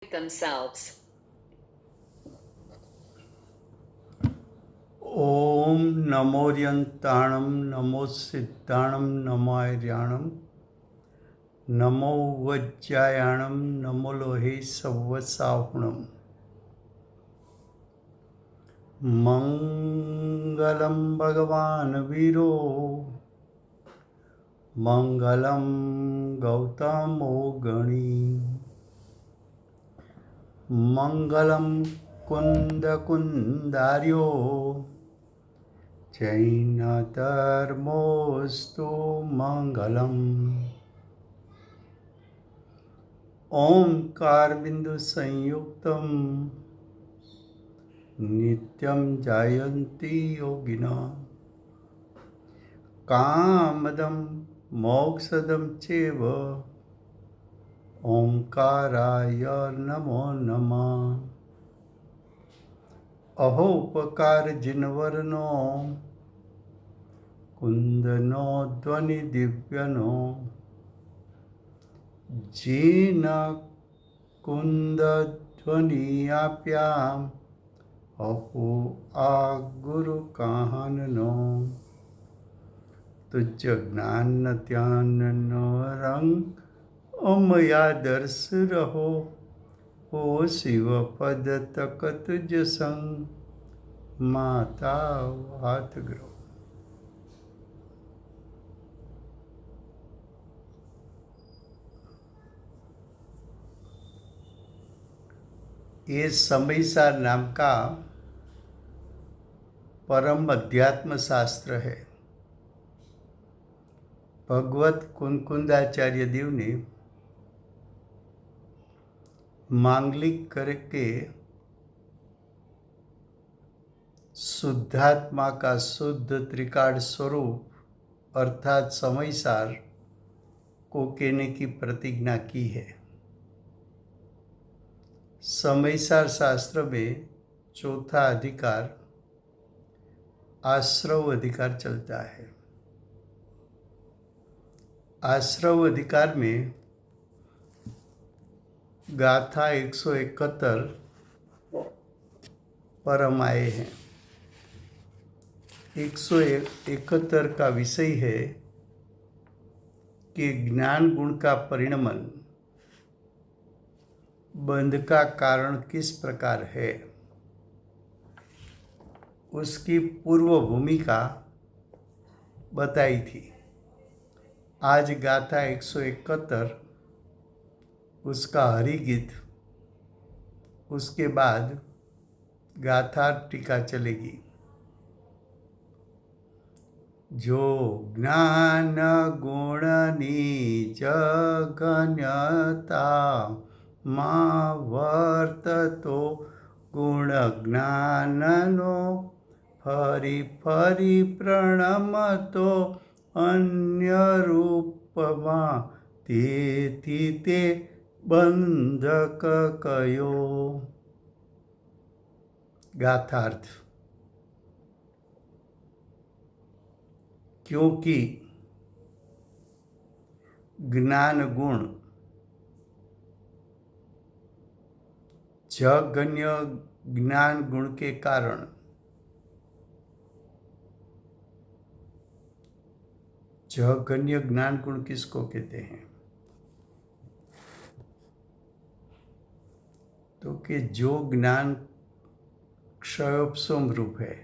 themselves. ओम नमोर्यंताणं नमो सिद्धाणं नमार्याणं नमो वज्रायाणं नमो लोहे सवसाहुणम् मंगलम भगवान वीरो मंगलम गौतमो गणी मंगलम कुंद कुंदार्यो जैन धर्मोस्तु मंगलम ओंकार बिंदु संयुक्तम नित्यं जायन्ति योगिना कामदं मोक्षदं चैव ओंकाराय नमो नमः अहो उपकार जिनवरनो कुंदनो ध्वनि दिव्यनो जीन कुंद ध्वनि आप्याम अहो आ गुरु काहननो तुझ ज्ञान न ध्यान न रंग अमया दर्श रहो हो शिव पद तक तुझ संग माता हाथ ग्रहो। ये समयसार नाम का परम अध्यात्म शास्त्र है। भगवत कुंकुंदाचार्य देव ने मांगलिक करके शुद्धात्मा का शुद्ध त्रिकाल स्वरूप अर्थात समयसार को कहने की प्रतिज्ञा की है। समयसार शास्त्र में चौथा अधिकार आश्रव अधिकार चलता है। आश्रव अधिकार में गाथा 171 परम आए हैं। 171 का विषय है कि ज्ञान गुण का परिणमन बंध का कारण किस प्रकार है, उसकी पूर्व भूमिका बताई थी। आज गाथा 171 उसका हरिगीत, उसके बाद गाथा टीका चलेगी। जो ज्ञान गुणनी जगन्यता मां वर्ततो गुण ज्ञाननो फरी फरी प्रणमतो अन्य रूपमा તેથી તે બંધક કયો। गाथार्थ क्योंकि ज्ञान गुण जगन्य ज्ञान गुण के कारण जगन्य ज्ञान गुण किसको कहते हैं, तो कि जो ज्ञान क्षयोपशम रूप है,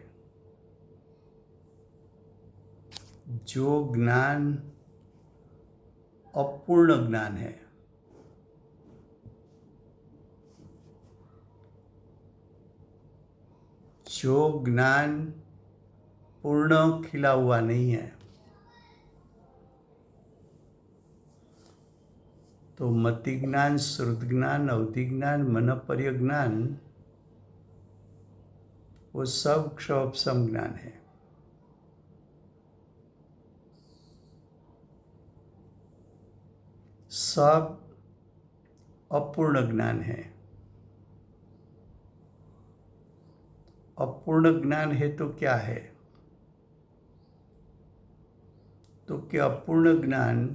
जो ज्ञान अपूर्ण ज्ञान है, जो ज्ञान पूर्ण खिला हुआ नहीं है, तो मति ज्ञान, श्रुत ज्ञान, अवधि ज्ञान, मनपर्य ज्ञान, वो सब क्षोपसम ज्ञान है। सब अपूर्ण ज्ञान है। अपूर्ण ज्ञान है तो क्या है, तो कि अपूर्ण ज्ञान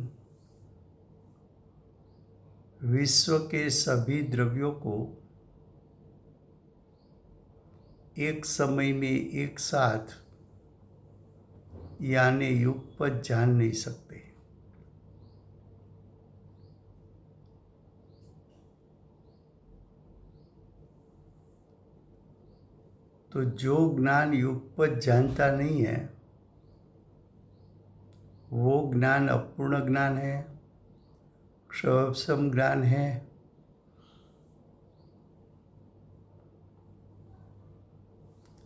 विश्व के सभी द्रव्यों को एक समय में एक साथ यानी युगपत जान नहीं सकते। तो जो ज्ञान युगपत जानता नहीं है वो ज्ञान अपूर्ण ज्ञान है, क्षयसम ज्ञान है।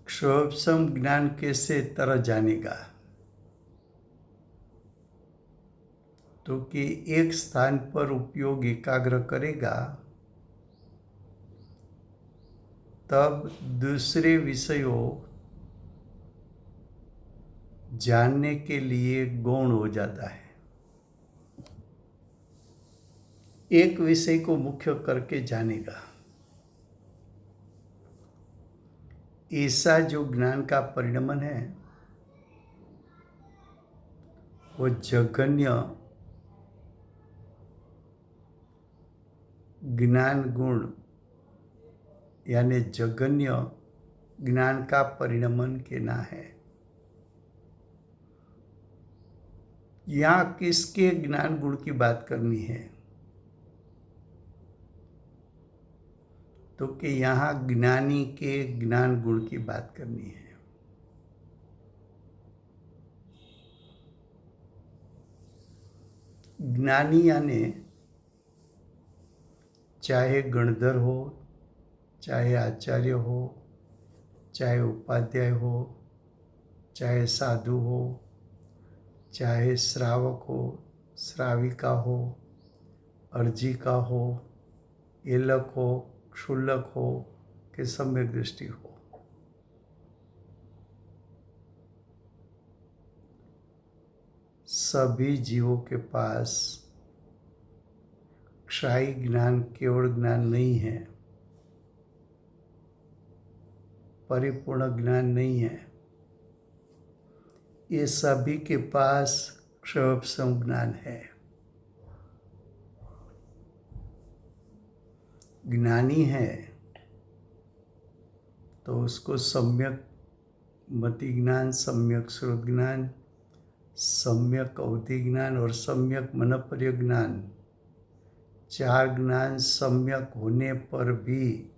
क्षयसम ज्ञान कैसे तरह जानेगा? तो कि एक स्थान पर उपयोग एकाग्र करेगा तब दूसरे विषयों जानने के लिए गौण हो जाता है। एक विषय को मुख्य करके जानेगा। ऐसा जो ज्ञान का परिणमन है वो जघन्य ज्ञान गुण यानी जघन्य ज्ञान का परिणमन के ना है। यहाँ किसके ज्ञान गुण की बात करनी है? तो कि यहाँ ज्ञानी के ज्ञान गुण की बात करनी है। ज्ञानी यानी चाहे गणधर हो, चाहे आचार्य हो, चाहे उपाध्याय हो, चाहे साधु हो, चाहे श्रावक हो, श्राविका हो, अर्जिका हो, एलक हो, क्षुल्लक हो कि सम्यक दृष्टि हो, सभी जीवों के पास क्षयी ज्ञान केवल ज्ञान नहीं है, परिपूर्ण ज्ञान नहीं है। ये सभी के पास क्षयसम ज्ञान है। ज्ञानी है तो उसको सम्यक मति ज्ञान, सम्यक श्रुत ज्ञान, सम्यक अवधि ज्ञान और सम्यक मनपर्य ज्ञान, चार ज्ञान सम्यक होने पर भी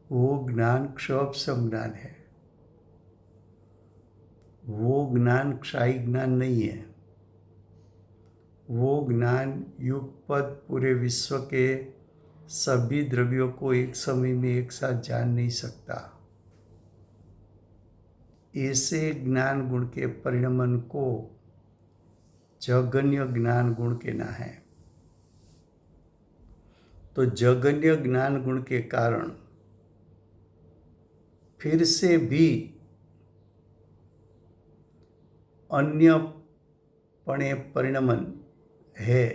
वो ज्ञान क्षयसम ज्ञान है। वो ज्ञान क्षयी ज्ञान नहीं है। वो ज्ञान युगपत पूरे विश्व के सभी द्रव्यों को एक समय में एक साथ जान नहीं सकता। ऐसे ज्ञान गुण के परिणमन को जघन्य ज्ञान गुण कहना है। तो जघन्य ज्ञान गुण के कारण फिर से भी अन्यपणे परिणमन है।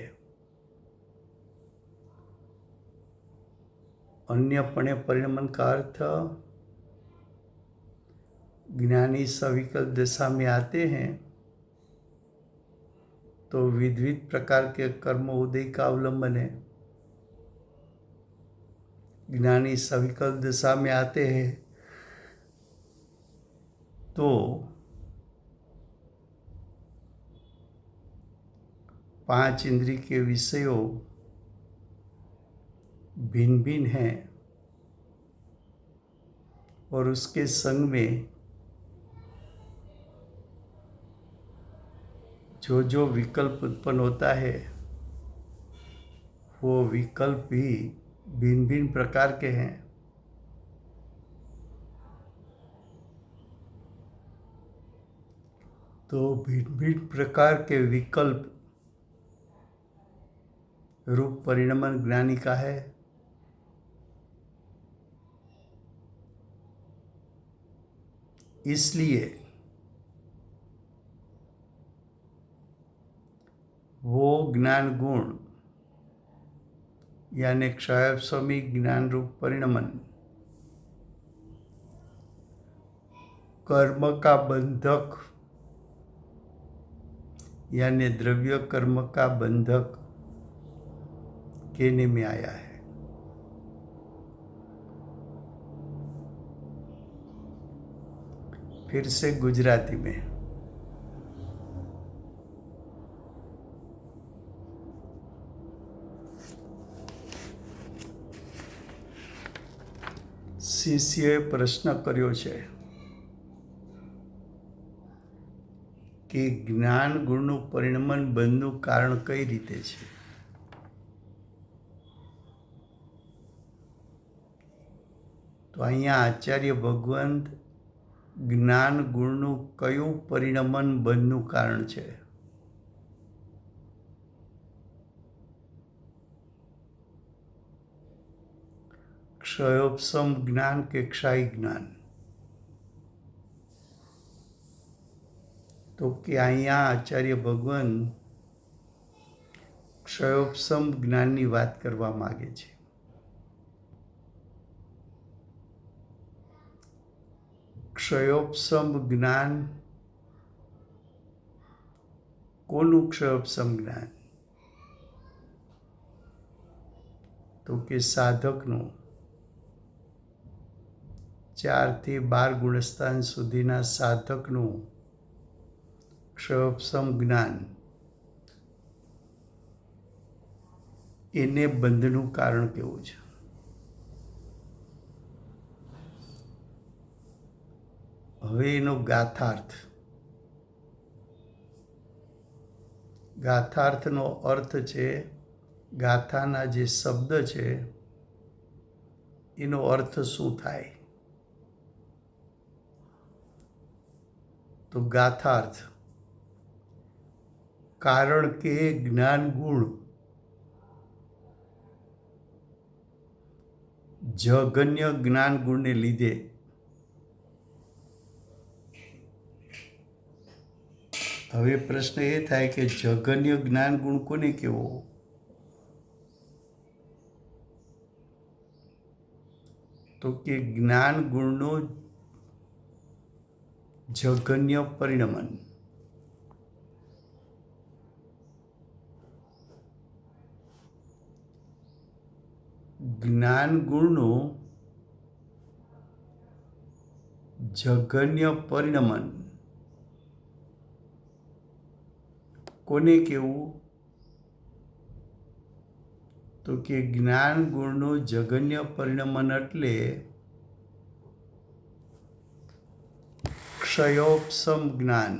अन्यपणे परिणमन का अर्थ ज्ञानी सविकल्प दशा में आते हैं तो विविध प्रकार के कर्म उदय का अवलंबन है। ज्ञानी सविकल्प दशा में आते हैं तो पांच इंद्रिय के विषयों भिन्न भिन्न हैं और उसके संग में जो जो विकल्प उत्पन्न होता है वो विकल्प भी भिन्न भिन्न प्रकार के हैं। तो भिन्न भिन्न प्रकार के विकल्प रूप परिणमन ज्ञानी का है। इसलिए वो ज्ञान गुण यानी क्षयसमी ज्ञान रूप परिणमन कर्म का बंधक यानी द्रव्य कर्म का बंधक कहने में आया है। फिर से गुजराती में। શિષ્યએ પ્રશ્ન કર્યો છે કે જ્ઞાન ગુણનું પરિણમન બંધનું કારણ કઈ રીતે છે? તો અહીંયા આચાર્ય ભગવંત જ્ઞાન ગુણનું કયું પરિણમન બંધનું કારણ છે? ક્ષયોપશમ જ્ઞાન કે ક્ષાયી જ્ઞાન? તો કે અહીંયા આચાર્ય ભગવાન ક્ષયોપશમ જ્ઞાનની વાત કરવા માગે છે. ક્ષયોપશમ જ્ઞાન કોનું ક્ષયોપશમ જ્ઞાન? તો કે સાધકનું 4 થી 12 ગુણસ્થાન સુધીના સાધકનું ક્ષયોપશમ જ્ઞાન, એને બંધનું કારણ કેવું છે? હવે એનો ગાથાર્થ. ગાથાર્થનો અર્થ છે, ગાથાના જે શબ્દ છે એનો અર્થ શું થાય? તો ગાથાર્થ, કારણ કે જ્ઞાન ગુણ જગન્ય જ્ઞાન ગુણને લીધે હવે પ્રશ્ન એ થાય કે જગન્ય જ્ઞાન ગુણ કોને કહેવો? તો કે જ્ઞાન ગુણનું જગન્ય પરિણમન. જ્ઞાન ગુણનું જગન્ય પરિણમન કોને કહેવું? તો કે જ્ઞાન ગુણનું જગન્ય પરિણમન એટલે ક્ષયોપશમ જ્ઞાન.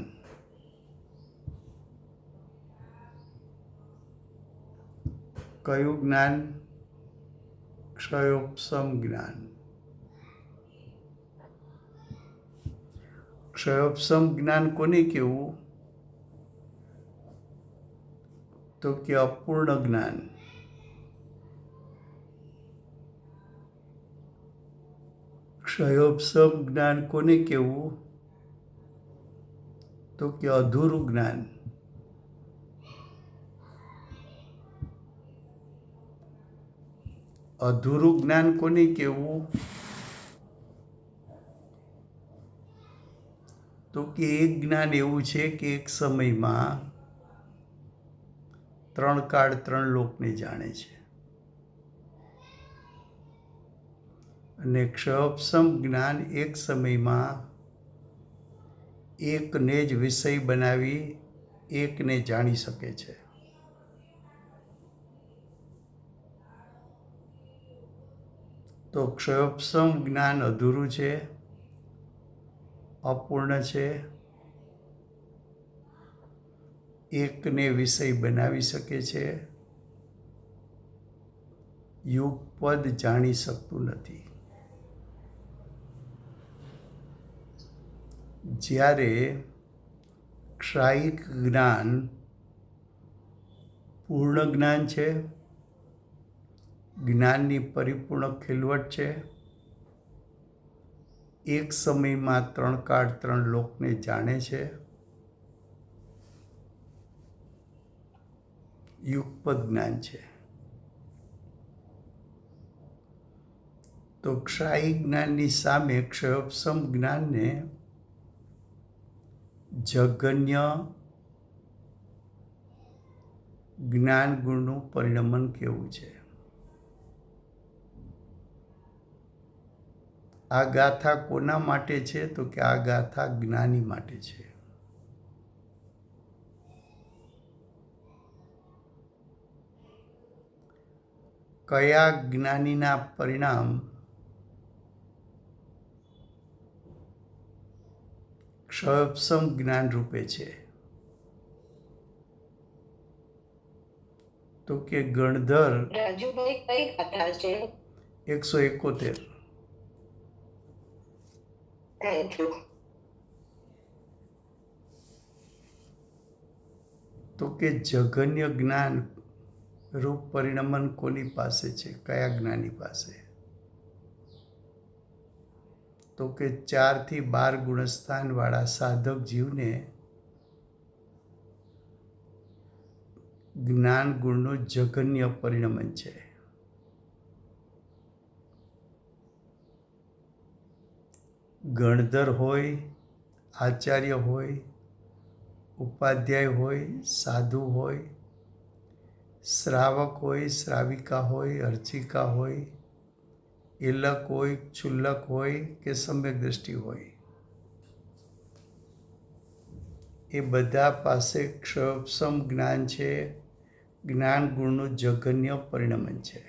કયું જ્ઞાન? ક્ષયોપશમ જ્ઞાન. ક્ષયોપશમ જ્ઞાન કોને કહેવું? તો કે અપૂર્ણ જ્ઞાન. ક્ષયોપશમ જ્ઞાન કોને કહેવું? તો કે અધૂરું જ્ઞાન. અધૂરું જ્ઞાન કોને કહેવું? તો કે એક જ્ઞાન એવું છે કે એક સમયમાં 3 કાળ 3 લોકને જાણે છે. અને ક્ષયોપશમ જ્ઞાન એક સમયમાં એકને જ વિષય બનાવી એકને જાણી શકે છે. તો ક્ષયોપશમ જ્ઞાન અધૂરું છે, અપૂર્ણ છે, એકને વિષય બનાવી શકે છે, યુગપદ જાણી શકતું નથી. જ્યારે ક્ષાયિક જ્ઞાન પૂર્ણ જ્ઞાન છે, જ્ઞાનની પરિપૂર્ણ ખીલવટ છે, એક સમયમાં 3 કાળ 3 લોકને જાણે છે, યુગપદ જ્ઞાન છે. તો ક્ષાયિક જ્ઞાનની સામે ક્ષયોપશમ જ્ઞાનને જગન્ય જ્ઞાન ગુણનું પરિણમન કેવું છે? આ ગાથા કોના માટે છે? તો કે આ ગાથા જ્ઞાની માટે છે. કયા જ્ઞાનીના પરિણામ ક્ષયોપશમ જ્ઞાન રૂપે છે? તો કે ગણધર રાજુભાઈ કઈ ગાથા છે? 171. Thank you. તો કે જઘન્ય જ્ઞાન રૂપ પરિણમન કોની પાસે છે? કયા જ્ઞાની પાસે? તો કે 4 થી 12 ગુણસ્થાન વાળા સાધક જીવને જ્ઞાન ગુણનું જઘન્ય પરિણમન છે. ગણધર હોય, આચાર્ય હોય, ઉપાધ્યાય હોય, સાધુ હોય, શ્રાવક હોય, શ્રાવિકા હોય, અર્ચિકા હોય, એલક હોય, ક્ષુલ્લક હોય કે સમ્યક દ્રષ્ટિ હોય, એ બધા પાસે ક્ષયોપશમ જ્ઞાન છે. જ્ઞાન ગુણનું જઘન્ય પરિણમન છે.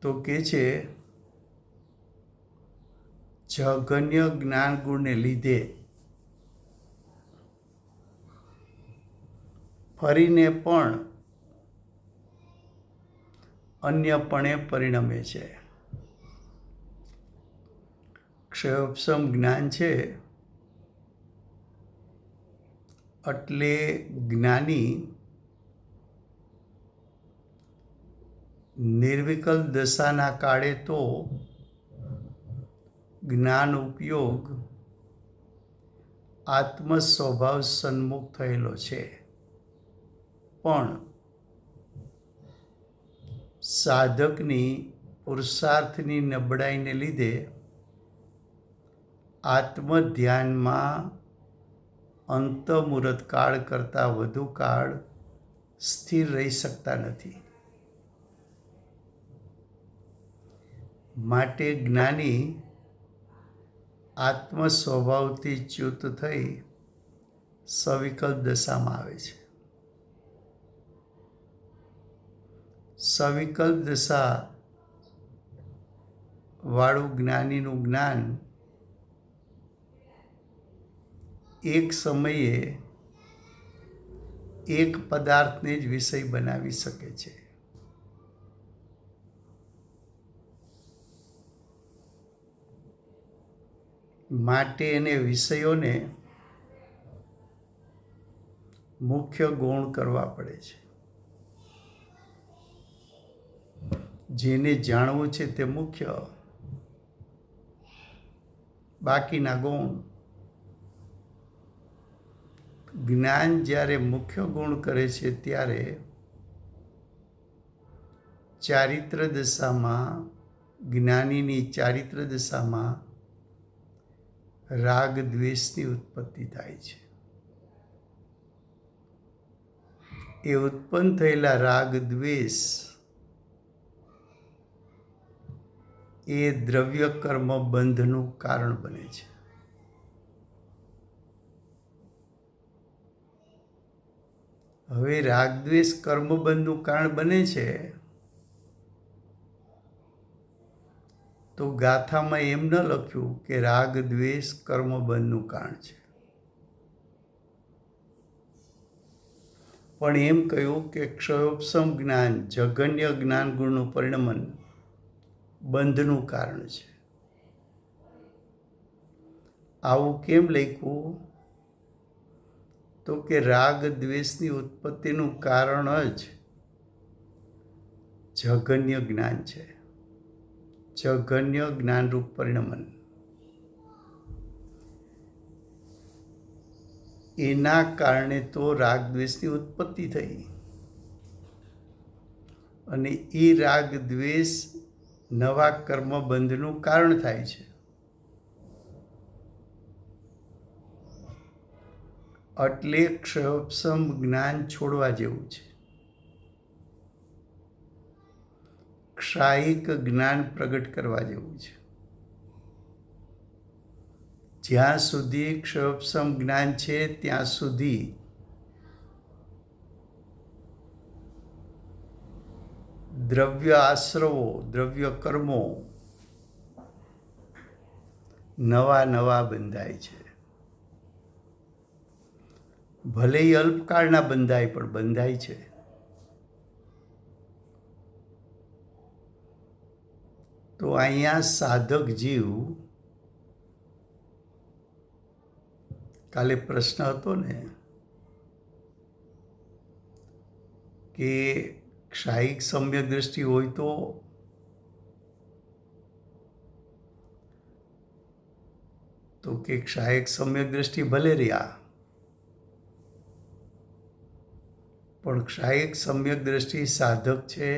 તો કે છે જઘન્ય જ્ઞાન ગુણને લીધે ફરીને પણ અન્યપણે પરિણમે છે. ક્ષયોપશમ જ્ઞાન છે એટલે જ્ઞાની નિર્વિકલ્પ દશાના કાળે તો જ્ઞાન ઉપયોગ આત્મ સ્વભાવ સન્મુખ થયેલો છે, પણ સાધકની પુરુષાર્થની નબળાઈને લીધે આત્મ ધ્યાનમાં અંતમુહૂર્ત કાળ કરતાં વધુ કાળ સ્થિર રહી શકતા નથી. માટે જ્ઞાની આત્મ સ્વભાવથી ચ્યુત થઈ સવિકલ્પ દશામાં આવે છે. સવિકલ્પ દશા વાળું જ્ઞાનીનું જ્ઞાન એક સમયે એક પદાર્થને જ વિષય બનાવી શકે છે. માટે એને વિષયોને મુખ્ય ગૌણ કરવા પડે છે. જેને જાણવું છે તે મુખ્ય, બાકીના ગૌણ. જ્ઞાન જ્યારે મુખ્ય ગુણ કરે છે ત્યારે ચારિત્ર દશામાં, જ્ઞાનીની ચારિત્ર દશામાં રાગ દ્વેષની ઉત્પત્તિ થાય છે. એ ઉત્પન્ન થયેલા રાગ દ્વેષ એ દ્રવ્ય કર્મ બંધનું કારણ બને છે. હવે રાગદ્વેષ કર્મબંધનું કારણ બને છે તો ગાથામાં એમ ન લખ્યું કે રાગ દ્વેષ કર્મબંધનું કારણ છે, પણ એમ કહ્યું કે ક્ષયોપશમ જ્ઞાન જઘન્ય જ્ઞાન ગુણનું પરિણમન બંધનું કારણ છે. આવું કેમ લખ્યું? તો કે રાગ દ્વેષની ઉત્પત્તિનું કારણ જ જઘન્ય જ્ઞાન છે, જઘન્ય જ્ઞાનરૂપ પરિણમન. એના કારણે તો રાગ દ્વેષની ઉત્પત્તિ થઈ, અને એ રાગ દ્વેષ નવા કર્મબંધનું કારણ થાય છે. એટલે ક્ષયોપશમ જ્ઞાન છોડવા જેવું છે. ક્ષાયિક જ્ઞાન પ્રગટ કરવા જેવું છે. જ્યાં સુધી ક્ષયોપશમ જ્ઞાન છે ત્યાં સુધી દ્રવ્ય આશ્રવો, દ્રવ્ય કર્મો નવા નવા બંધાય છે. ભલે એ અલ્પકાળના બંધાય પણ બંધાય છે. તો અહીંયા સાધક જીવ, કાલે પ્રશ્ન હતો ને કે ક્ષાયિક સમ્યક દ્રષ્ટિ હોય તો કે ક્ષાયિક સમ્યક દ્રષ્ટિ ભલે રહ્યા, પણ ક્ષાયિક સમ્યક દ્રષ્ટિ સાધક છે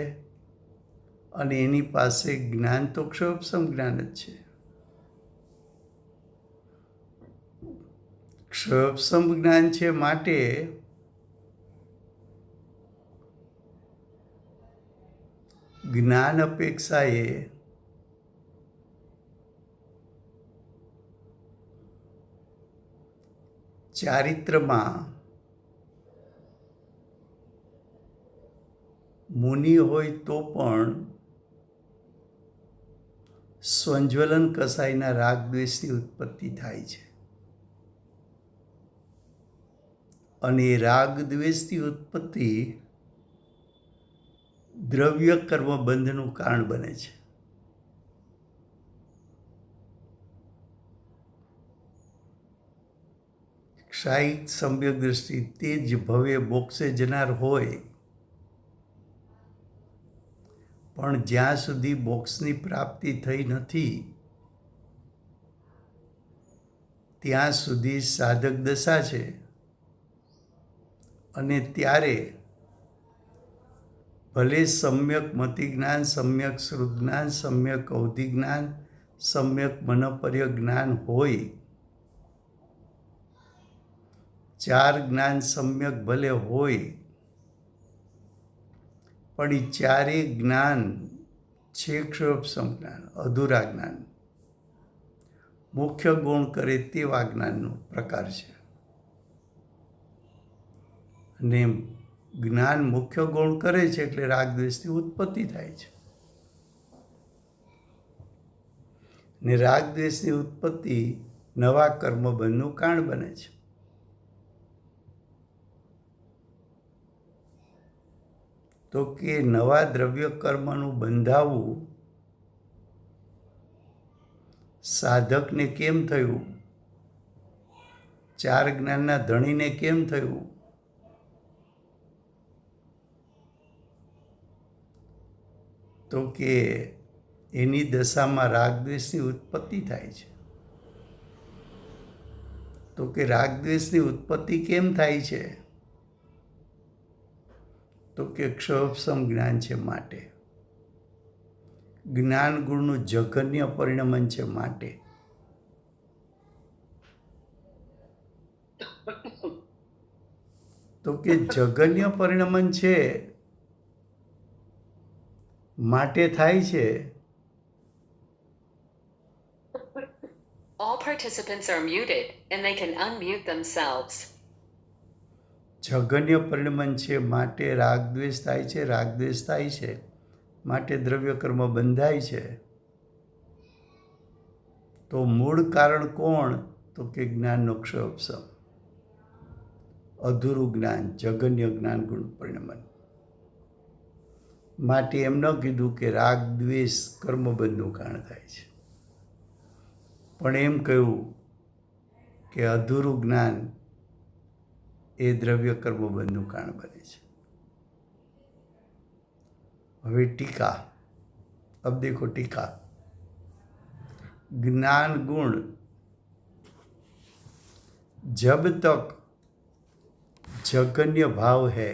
અને એની પાસે જ્ઞાન તો ક્ષયોપશમ જ્ઞાન જ છે. ક્ષયોપશમ જ્ઞાન છે માટે જ્ઞાન અપેક્ષાએ ચારિત્રમાં મુનિ હોય તો પણ સ્વજ્વલન કસાયના રાગ દ્વેષની ઉત્પત્તિ થાય છે. અને એ રાગ દ્વેષની ઉત્પત્તિ દ્રવ્ય કર્મ બંધનું કારણ બને છે. ક્ષાયિક સમ્યક દ્રષ્ટિ તે જ ભવે મોક્ષે જનાર હોય, પણ જ્યાં સુધી મોક્ષની પ્રાપ્તિ થઈ નથી ત્યાં સુધી સાધક દશા છે. અને ત્યારે ભલે સમ્યક મતિ જ્ઞાન, સમ્યક શ્રુત જ્ઞાન, સમ્યક અવધિ જ્ઞાન, સમ્યક મનપર્ય જ્ઞાન હોય, ચાર જ્ઞાન સમ્યક ભલે હોય, પણ એ ચારેય જ્ઞાન છે ક્ષયોપશમ જ્ઞાન, અધૂરા જ્ઞાન, મુખ્ય ગુણ કરે તેવા જ્ઞાનનો પ્રકાર છે. અને જ્ઞાન મુખ્ય ગુણ કરે છે એટલે રાગદ્વેષની ઉત્પત્તિ થાય છે. ને રાગદ્વેષની ઉત્પત્તિ નવા કર્મબંધનું કારણ બને છે. તો કે નવા દ્રવ્ય કર્મનું બંધાવવું સાધકને કેમ થયું? ચાર જ્ઞાનના ધણીને કેમ થયું? તો કે એની દશામાં રાગદ્વેષની ઉત્પત્તિ થાય છે. તો કે રાગદ્વેષની ઉત્પત્તિ કેમ થાય છે? તો કે ક્ષયોપશમ જ્ઞાન છે માટે, જ્ઞાન ગુણનું જઘન્ય પરિણમન છે માટે. તો કે જઘન્ય પરિણમન છે માટે થાય છે. All participants are muted and they can unmute themselves. જઘન્ય પરિણમન છે માટે રાગદ્વેષ થાય છે, રાગદ્વેષ થાય છે માટે દ્રવ્ય કર્મ બંધાય છે. તો મૂળ કારણ કોણ? તો કે જ્ઞાનનો ક્ષયોપશમ, અધૂરું જ્ઞાન, જઘન્ય જ્ઞાન ગુણ પરિણમન. માટે એમ ન કીધું કે રાગ દ્વેષ કર્મબંધનું કારણ થાય છે, પણ એમ કહ્યું કે અધૂરું જ્ઞાન એ દ્રવ્ય કર્મબંધનું કારણ બને છે. હવે ટીકા. अब देखो टीका. ज्ञान गुण जब तक जघन्य भाव है,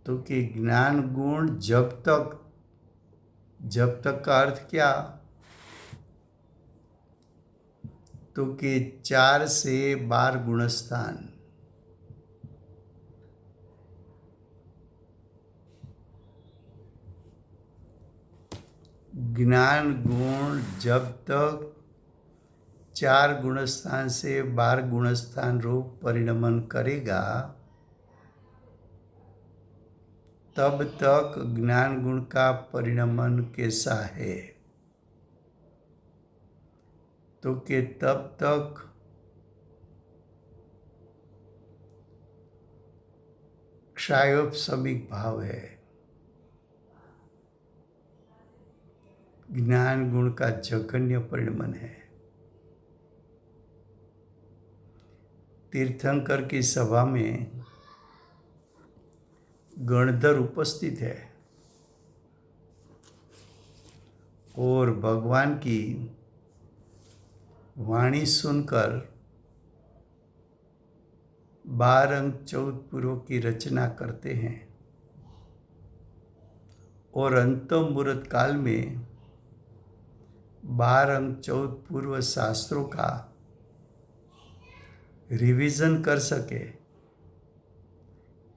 तो कि ज्ञान गुण जब तक का अर्थ क्या? तो कि 4 से 12 गुणस्थान, ज्ञान गुण जब तक 4 गुणस्थान से 12 गुणस्थान रूप परिणमन करेगा तब तक ज्ञान गुण का परिणमन कैसा है? तो कि तब तक क्षयोपशमिक भाव है। ज्ञान गुण का जघन्य परिणमन है। तीर्थंकर की सभा में गणधर उपस्थित है और भगवान की वाणी सुनकर 12 अंग 14 पुरों की रचना करते हैं और अंतिम मुहूर्त काल में 12 अंग 14 पूर्व शास्त्रों का रिवीजन कर सके,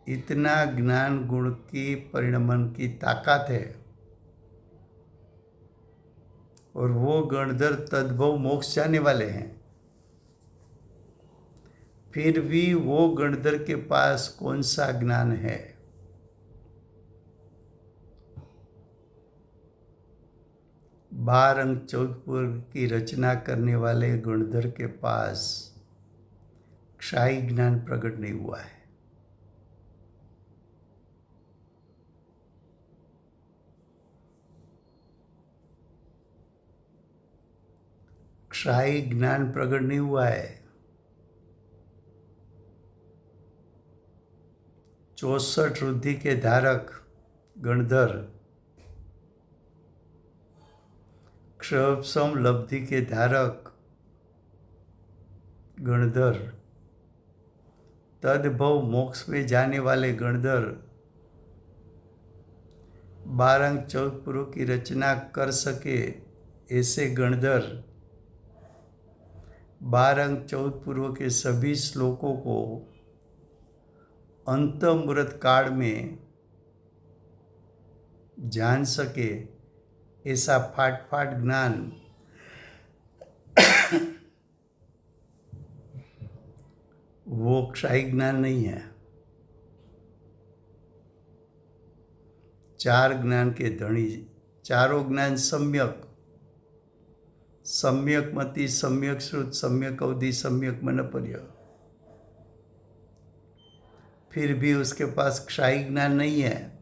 इतना ज्ञान गुण की परिणमन की ताकत है। और वो गणधर तद्भव मोक्ष जाने वाले हैं। फिर भी वो गणधर के पास कौन सा ज्ञान है? बारंग चौदपुर की रचना करने वाले गणधर के पास क्षाई ज्ञान प्रकट नहीं हुआ है। क्षाई ज्ञान प्रकट नहीं हुआ है। 64 रुद्धि के धारक गणधर, क्षयोपशम लब्धि के धारक गणधर, तद्भव मोक्ष में जाने वाले गणधर, 12 अंग 14 पुरों की रचना कर सके ऐसे गणधर 12 अंग 14 पुरों के सभी श्लोकों को अंतमुहूर्त काल में जान सके ऐसा फाट फाट ज्ञान वो क्षाई ज्ञान नहीं है। 4 ज्ञान के धनी, चारों ज्ञान सम्यक, सम्यक मति, सम्यक श्रुत, सम्यक अवधि, सम्यक मनपर्य, फिर भी उसके पास क्षाई ज्ञान नहीं है।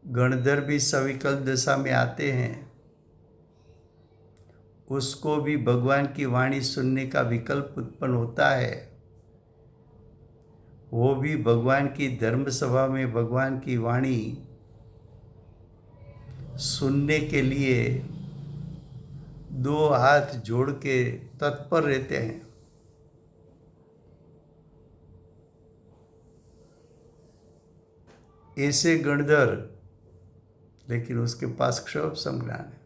गणधर भी सविकल्प दशा में आते हैं, उसको भी भगवान की वाणी सुनने का विकल्प उत्पन्न होता है। वो भी भगवान की धर्म सभा में भगवान की वाणी सुनने के लिए 2 हाथ जोड़ के तत्पर रहते हैं। ऐसे गणधर, लेकिन उसके पास क्षयोपशम ज्ञान है।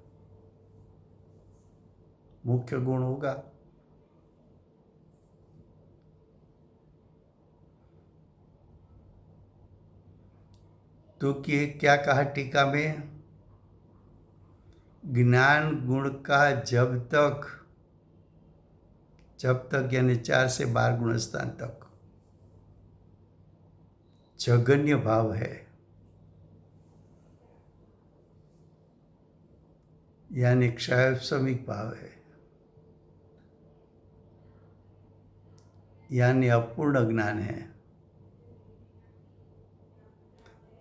मुख्य गुण होगा तो कि क्या कहा टीका में? ज्ञान गुण का जब तक यानी 4 से 12 गुणस्थान तक जघन्य भाव है, यानी क्षयोपशमिक भाव है, यानी अपूर्ण ज्ञान है,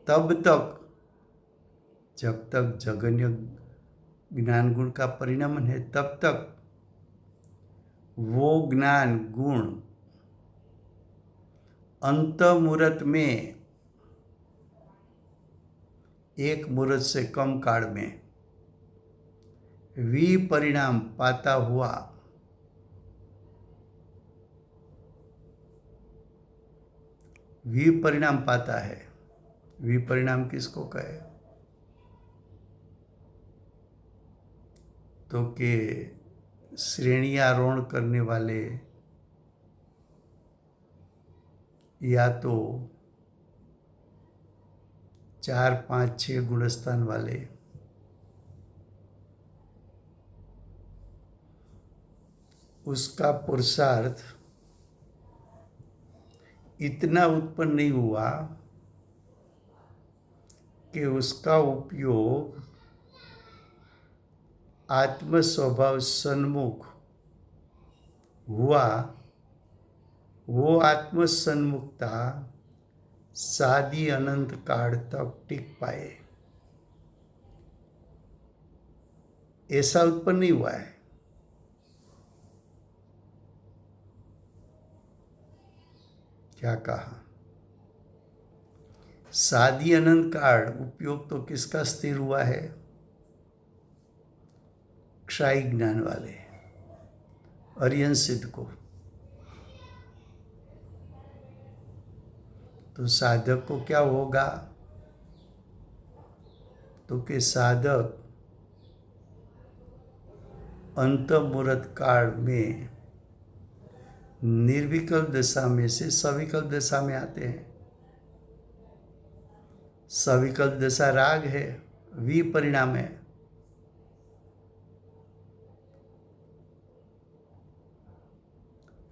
तब तक, जब तक जघन्य ज्ञान गुण का परिणमन है, तब तक वो ज्ञान गुण अंतमुहूर्त में, एक मुहूर्त से कम काल में विपरिणाम पाता हुआ विपरिणाम पाता है। विपरिणाम किसको कहे? तो कि श्रेणियारोहण करने वाले या तो 4, 5, 6 गुणस्थान वाले उसका पुरुषार्थ इतना उत्पन्न नहीं हुआ कि उसका उपयोग आत्म स्वभाव सन्मुख हुआ। वो आत्म सन्मुखता सादी अनंत काल तक टिक पाए, ऐसा उत्पन्न नहीं हुआ है। क्या कहा? सादी अनंत काल उपयोग तो किसका स्थिर हुआ है? क्षाई ज्ञान वाले अर्यन सिद्ध को। तो साधक को क्या होगा? तो कि साधक अंतर्मुहूर्त काल में निर्विकल्प दशा में से सविकल्प दशा में आते हैं। सविकल्प दशा राग है, विपरिणाम है।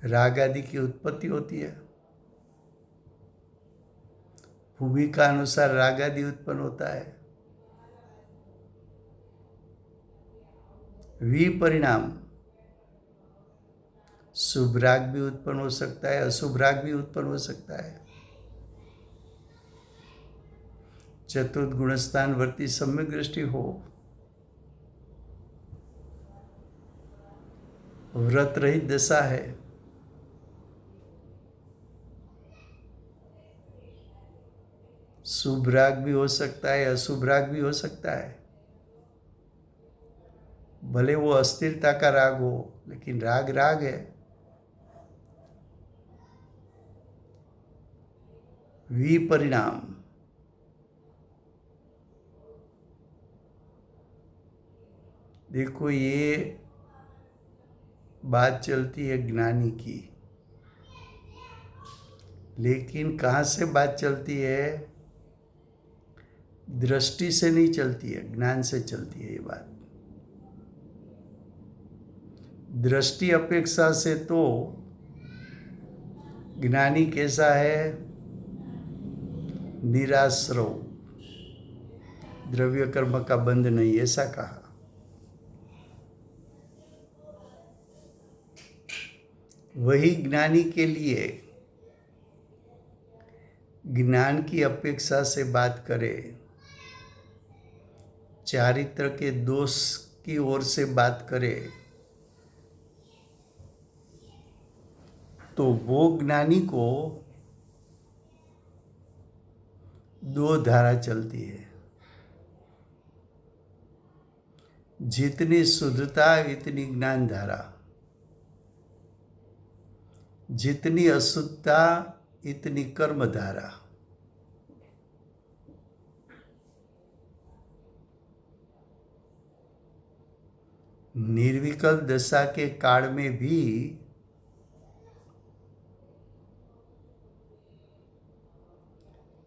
राग आदि की उत्पत्ति होती है, भूमिका अनुसार राग आदि उत्पन्न होता है। विपरिणाम शुभ राग भी उत्पन्न हो सकता है, अशुभ राग भी उत्पन्न हो सकता है। चतुर्थ गुणस्थान वर्ती सम्यक दृष्टि हो, व्रत रहित दशा है, शुभ राग भी हो सकता है, अशुभ राग भी हो सकता है। भले वो अस्थिरता का राग हो, लेकिन राग राग है। विपरिणाम देखो, ये बात चलती है ज्ञानी की, लेकिन कहाँ से बात चलती है? दृष्टि से नहीं चलती है, ज्ञान से चलती है ये बात। दृष्टि अपेक्षा से तो ज्ञानी कैसा है? निराश्रव, द्रव्य कर्म का बंध नहीं, ऐसा कहा। वही ज्ञानी के लिए ज्ञान की अपेक्षा से बात करे, चारित्र के दोष की ओर से बात करे, तो वो ज्ञानी को दो धारा चलती है। जितनी शुद्धता इतनी ज्ञान धारा, जितनी अशुद्धता इतनी कर्म धारा। निर्विकल्प दशा के काल में भी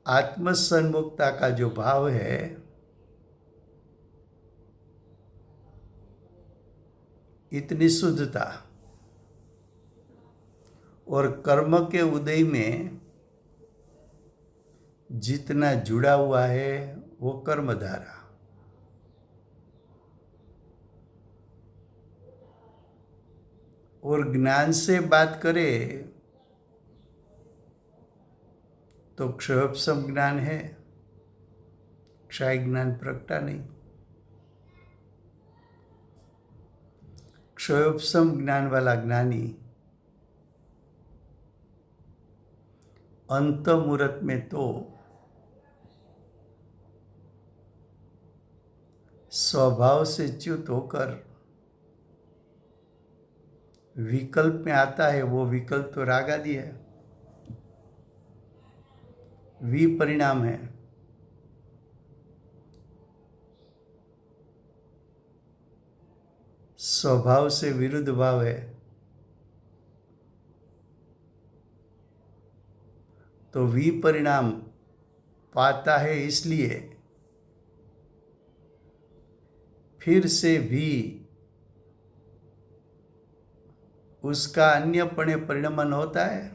आत्मसन्मुखता का जो भाव है, इतनी शुद्धता, और कर्म के उदय में जितना जुड़ा हुआ है वो कर्मधारा। और ज्ञान से बात करें तो क्षयोपशम ज्ञान है, क्षय ज्ञान प्रगटा नहीं। क्षयोपशम ज्ञान वाला ज्ञानी अंतर्मुहूर्त में तो स्वभाव से च्युत होकर विकल्प में आता है। वो विकल्प तो राग आदि है, विपरिणाम है। स्वभाव से विरुद्ध भाव है। तो विपरिणाम पाता है इसलिए फिर से भी उसका अन्यपणे परिणमन होता है।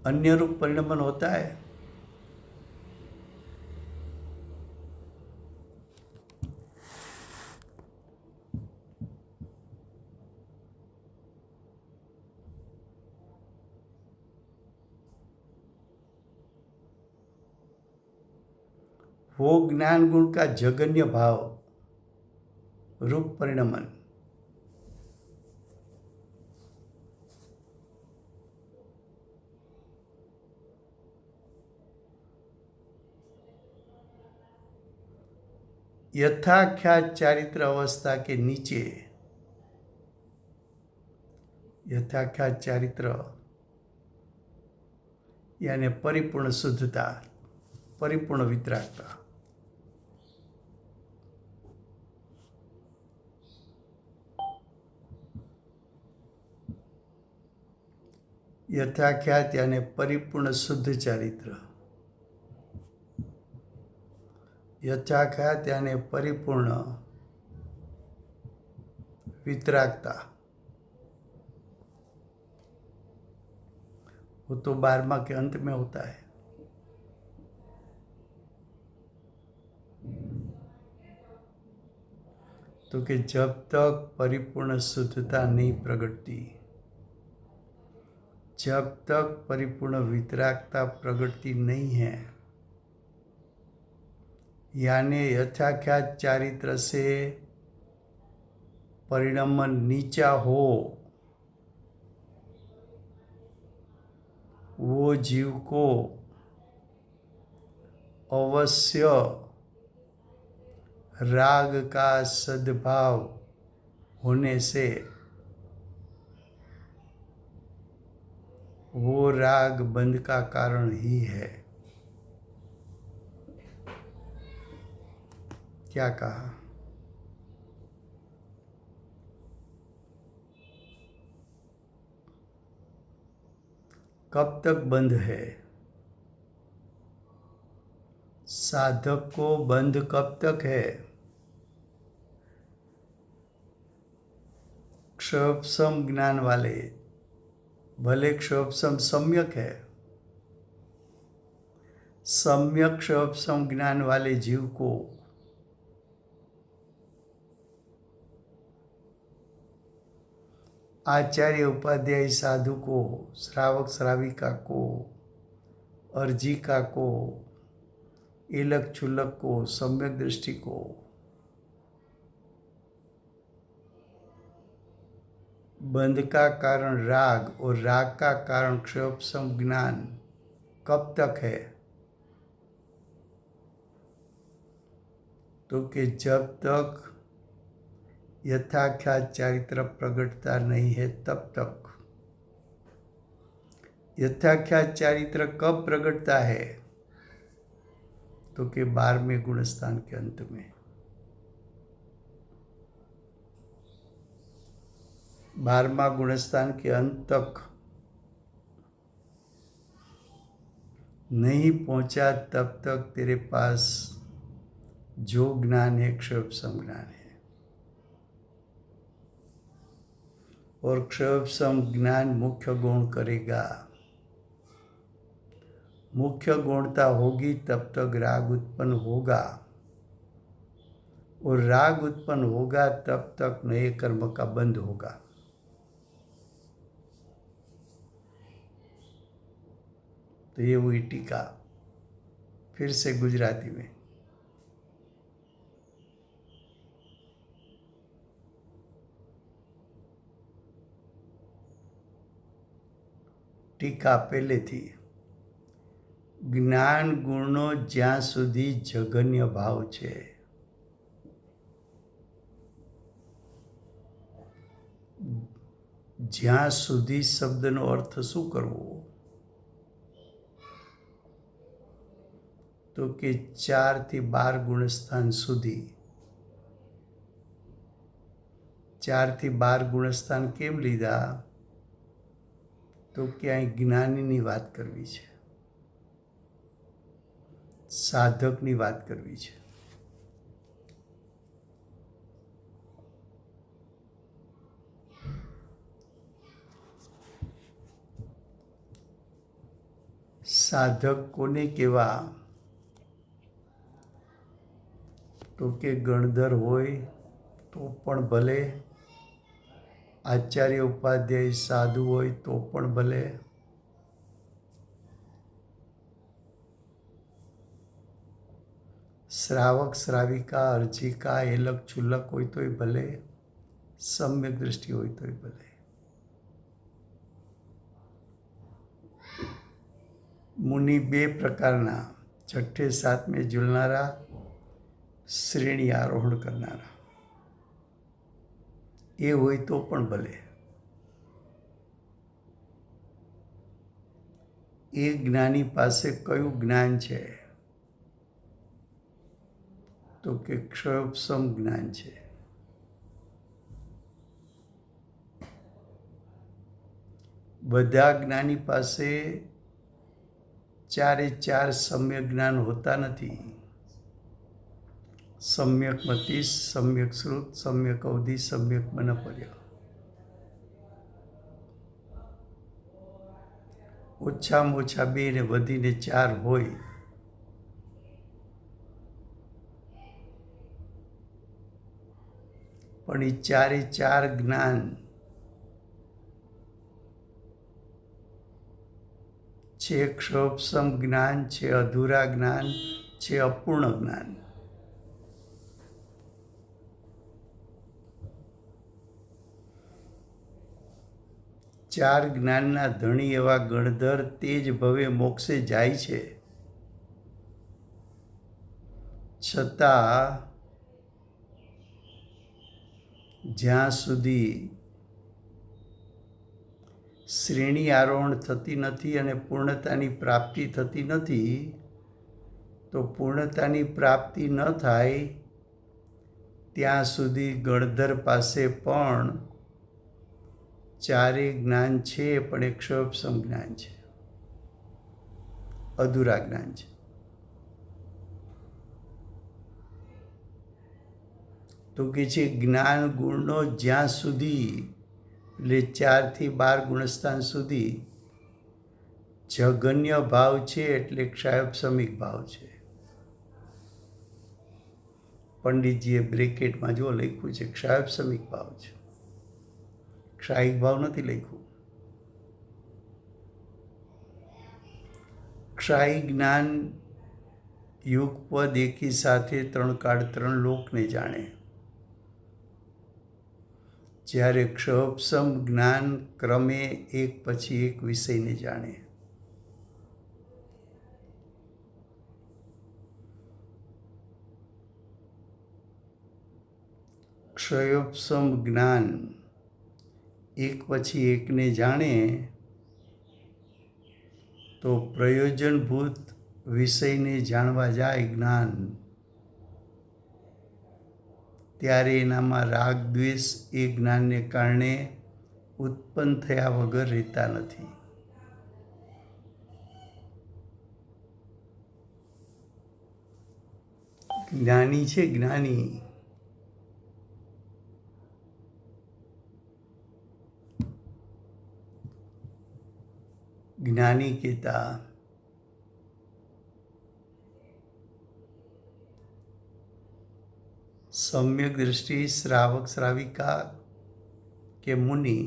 अन्य रूप परिणमन होता है। वो ज्ञान गुण का जगन्य भाव रूप परिणमन। यथाख्यात चारित्र अवस्था के नीचे यथाख्यात चारित्र यानी परिपूर्ण शुद्धता, परिपूर्ण वितरागता। यथाख्यात यानी परिपूर्ण शुद्ध चारित्र, यथाख्यात यानी परिपूर्ण वितरागता। वो तो 12वां के अंत में होता है। तो कि जब तक परिपूर्ण शुद्धता नहीं प्रगटती, जब तक परिपूर्ण वितरागता प्रगटती नहीं है, यानी यथाख्यात चारित्र से परिणमन नीचा हो, वो जीव को अवश्य राग का सद्भाव होने से वो राग बंध का कारण ही है। क्या कहा? कब तक बंध है? साधक को बंध कब तक है? क्षोभसम ज्ञान वाले, भले क्षोभसम सम्यक है, सम्यक क्षोभसम ज्ञान वाले जीव को आचार्य उपाध्याय साधु को, श्रावक श्राविका को, अर्जिका को, इलक छुलक को, सम्यक दृष्टि को बंध का कारण राग और राग का कारण क्षोभसम ज्ञान कब तक है? तो कि जब तक यथाख्यात चारित्र प्रगटता नहीं है तब तक। यथाख्यात चारित्र कब प्रगटता है? तो कि 12वें गुणस्थान के अंत में। 12वां गुणस्थान के अंत तक नहीं पहुंचा तब तक तेरे पास जो ज्ञान है क्षोभसम ज्ञान है। और क्षोभसम ज्ञान मुख्य गुण करेगा। मुख्य गुणता होगी तब तक राग उत्पन्न होगा, और राग उत्पन्न होगा तब तक नए कर्म का बंध होगा। तो ये हुई टीका, फिर से गुजराती में। ટીકા પહેલેથી જ્ઞાન ગુણનો જ્યાં સુધી જઘન્ય ભાવ છે, જ્યાં સુધી શબ્દનો અર્થ શું કરવો? તો કે 4 થી 12 ગુણસ્થાન સુધી 4થી 12 ગુણસ્થાન કેમ લીધા? તો કે અહીં જ્ઞાનીની વાત કરવી છે, સાધકની વાત કરવી છે. સાધક કોને કહેવા? તો કે ગણધર હોય તો પણ ભલે, આચાર્ય ઉપાધ્યાય સાધુ હોય તો પણ ભલે, શ્રાવક શ્રાવિકા અર્ચિકા એલક છુલ્લક હોય તોય ભલે, સમ્યક દ્રષ્ટિ હોય તોય ભલે. મુનિ બે પ્રકારના, છઠ્ઠે સાતમે ઝૂલનારા, શ્રેણી આરોહણ કરનારા, એ હોય તો પણ ભલે. એ જ્ઞાની પાસે કયું જ્ઞાન છે? તો કે ક્ષયોપશમ જ્ઞાન છે. બધા જ્ઞાની પાસે 4 સમ્યક જ્ઞાન હોતા નથી. સમ્યક મતિ, સમ્યક શ્રુત, સમ્યક અવધિ, સમ્યક મનપર્ય. ઓછામાં ઓછા 2 ને વધીને 4 હોય. પણ એ 4 જ્ઞાન છે ક્ષયોપશમ જ્ઞાન છે, અધૂરા જ્ઞાન છે, અપૂર્ણ જ્ઞાન. ચાર જ્ઞાનના ધણી એવા ગણધર તે જ ભવે મોક્ષે જાય છે, છતાં જ્યાં સુધી શ્રેણી આરોહણ થતી નથી અને પૂર્ણતાની પ્રાપ્તિ થતી નથી, તો પૂર્ણતાની પ્રાપ્તિ ન થાય ત્યાં સુધી ગણધર પાસે પણ 4 જ્ઞાન છે, પણ એ ક્ષયોપશમ જ્ઞાન છે, અધૂરા જ્ઞાન છે. તો કે છે જ્ઞાન ગુણનો જ્યાં સુધી, એટલે 4થી 12 ગુણસ્થાન સુધી જગન્ય ભાવ છે, એટલે ક્ષયોપશમિક ભાવ છે. પંડિતજીએ બ્રેકેટમાં જો લખ્યું છે ક્ષયોપશમિક ભાવ છે, ક્ષાયિક ભાવ નથી લખ્યું. ક્ષાયિક જ્ઞાન યુગપદ એકી સાથે 3 કાળ 3 લોકને જાણે, જ્યારે ક્ષયોપશમ જ્ઞાન ક્રમે એક પછી એક વિષયને જાણે. ક્ષયોપશમ જ્ઞાન એક પછી એકને જાણે તો પ્રયોજનભૂત વિષયને જાણવા જાય જ્ઞાન, ત્યારે એનામાં રાગ દ્વેષ એ જ્ઞાનને કારણે ઉત્પન્ન થયા વગર રહેતા નથી. જ્ઞાની છે જ્ઞાની, જ્ઞાની કહેતા સમ્યક દ્રષ્ટિ શ્રાવક શ્રાવિકા કે મુનિ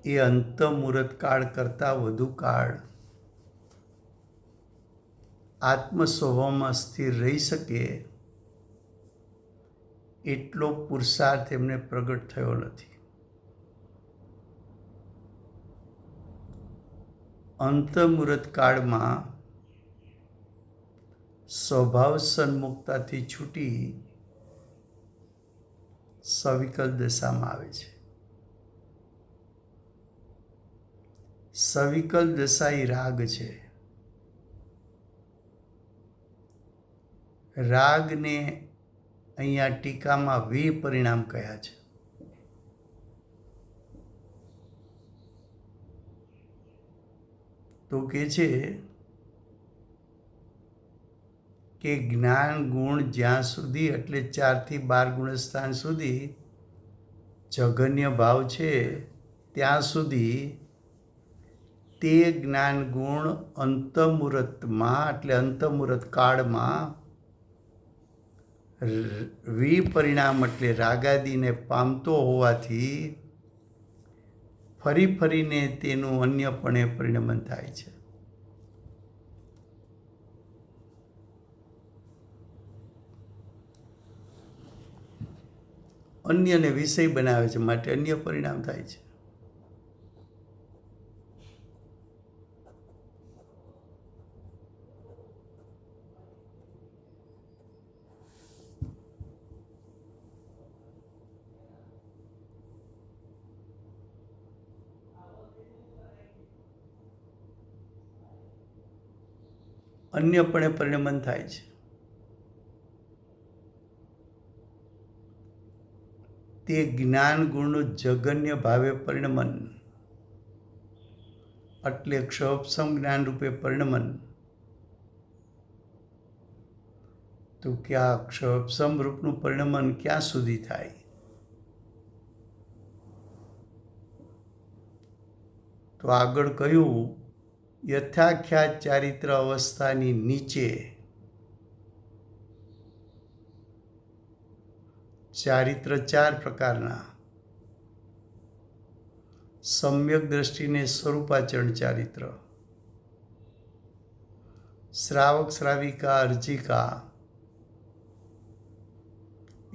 એ અંતમુહૂર્ત કાળ કરતાં વધુ કાળ આત્મ સ્વભાવમાં સ્થિર રહી શકે એટલો પુરુષાર્થ એમને પ્રગટ થયો નથી. અંતમુહૂર્ત કાળમાં સ્વભાવ સન્મુખતાથી છૂટી સવિકલ દશામાં આવે છે. સવિકલ દશા એ રાગ છે. રાગને અહીંયા ટીકામાં વિપરિણામ કહ્યા છે. તો કે છે કે જ્ઞાન ગુણ જ્યાં સુધી એટલે 4 થી 12 ગુણસ્થાન સુધી જઘન્ય ભાવ છે ત્યાં સુધી તે જ્ઞાન ગુણ અંતમુહૂર્તમાં એટલે અંતમુહૂર્ત કાળમાં વિપરિણામ એટલે રાગાદિને પામતો હોવાથી ફરી ફરીને તેનું અન્યપણે પરિણમન થાય છે. અન્યને વિષય બનાવે છે માટે અન્ય પરિણામ થાય છે. અન્યપણે પરિણમન થાય છે. તે જ્ઞાન ગુણનું જગન્ય ભાવે પરિણમન એટલે ક્ષોભસમ જ્ઞાન રૂપે પરિણમન. તો કે આ ક્ષોભસમ રૂપનું પરિણમન ક્યાં સુધી થાય? તો આગળ કહ્યું યથાખ્યાત ચારિત્ર અવસ્થાની નીચે ચારિત્ર 4 પ્રકારના. સમ્યક દ્રષ્ટિને સ્વરૂપાચરણ ચારિત્ર, શ્રાવક શ્રાવિકા અર્જિકા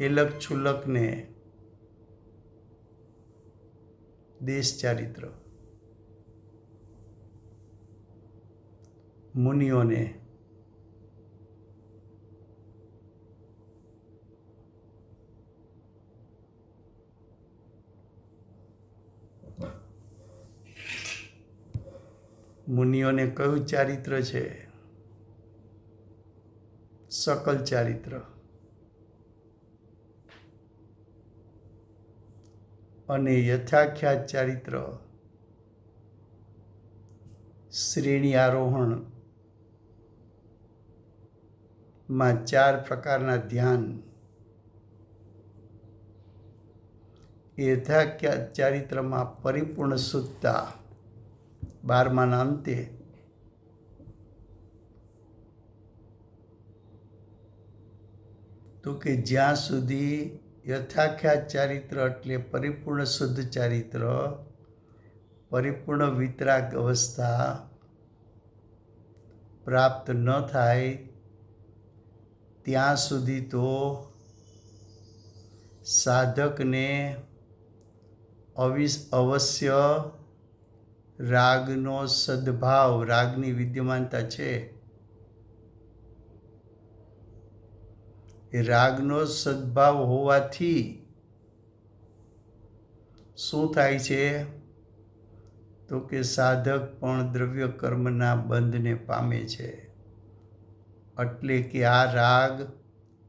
એલક છુલકને દેશ ચારિત્ર, મુનિઓને કયું ચારિત્ર છે? સકલ ચારિત્ર. અને યથાખ્યાત ચારિત્ર શ્રેણી આરોહણ માં 4 પ્રકારના ધ્યાન. યથાખ્યાત ચારિત્રમાં પરિપૂર્ણ શુદ્ધતા 12માના અંતે. તો કે જ્યાં સુધી યથાખ્યાત ચારિત્ર એટલે પરિપૂર્ણ શુદ્ધ ચારિત્ર, પરિપૂર્ણ વિતરાગ અવસ્થા પ્રાપ્ત ન થાય ત્યાં સુધી તો સાધકને અવશ્ય રાગનો સદ્ભાવ, રાગની વિદ્યમાનતા છે. એ રાગનો સદ્ભાવ હોવાથી શું થાય છે? તો કે સાધક પણ દ્રવ્ય કર્મના બંધને પામે છે. એટલે કે આ રાગ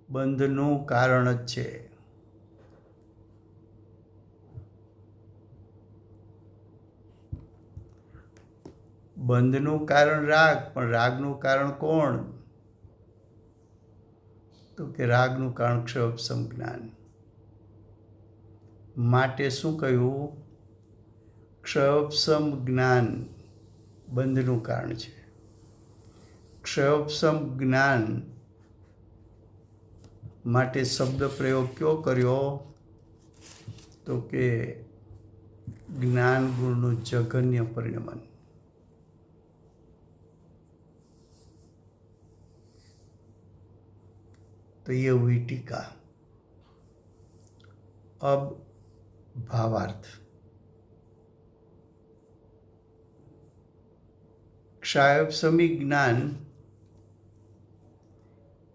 બંધનું કારણ જ છે. બંધનું કારણ રાગ, પણ રાગનું કારણ કોણ? તો કે રાગનું કારણ ક્ષોભસમ જ્ઞાન. માટે શું કહ્યું? ક્ષોભસમ જ્ઞાન બંધનું કારણ છે. ક્ષોભસમ જ્ઞાન માટે શબ્દ પ્રયોગ કયો કર્યો? તો કે જ્ઞાન ગુણનું જઘન્ય પરિણમન. तो ये हुई टीका. अब भावार्थ. क्षायोपशमी ज्ञान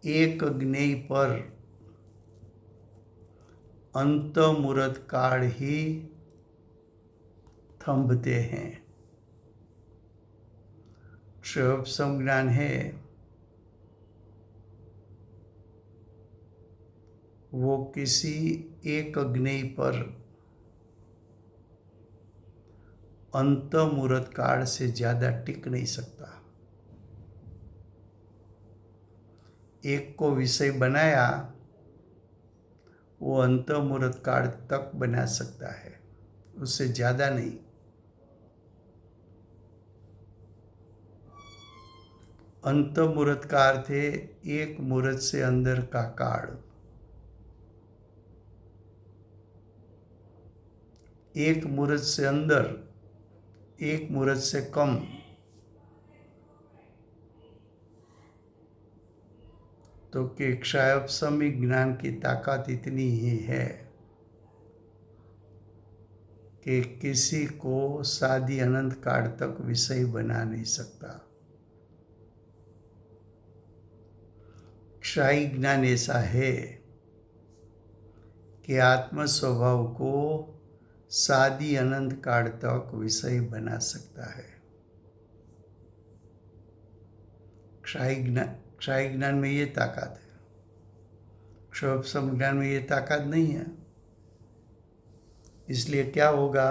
एक ज्ञेय पर अंतमुहूर्त काल ही थंभते हैं. क्षयोपशम ज्ञान है वो किसी एक अग्नि पर अंत मुहूर्त काल से ज्यादा टिक नहीं सकता। एक को विषय बनाया, वो अंत मुहूर्त काल तक बना सकता है, उससे ज्यादा नहीं। अंत मुहूर्त का अर्थ है एक मुहूर्त से अंदर का काल। एक मुहूर्त से अंदर, एक मुहूर्त से कम, तो कि क्षायोपशमी ज्ञान की ताकत इतनी ही है कि किसी को शादी अनंत काल तक विषय बना नहीं सकता। क्षायी ज्ञान ऐसा है कि आत्म स्वभाव को शादी अनंत काल तक विषय बना सकता है। क्षायी ज्ञान में ये ताकत है, क्षोभसम ज्ञान में ये ताकत नहीं है। इसलिए क्या होगा,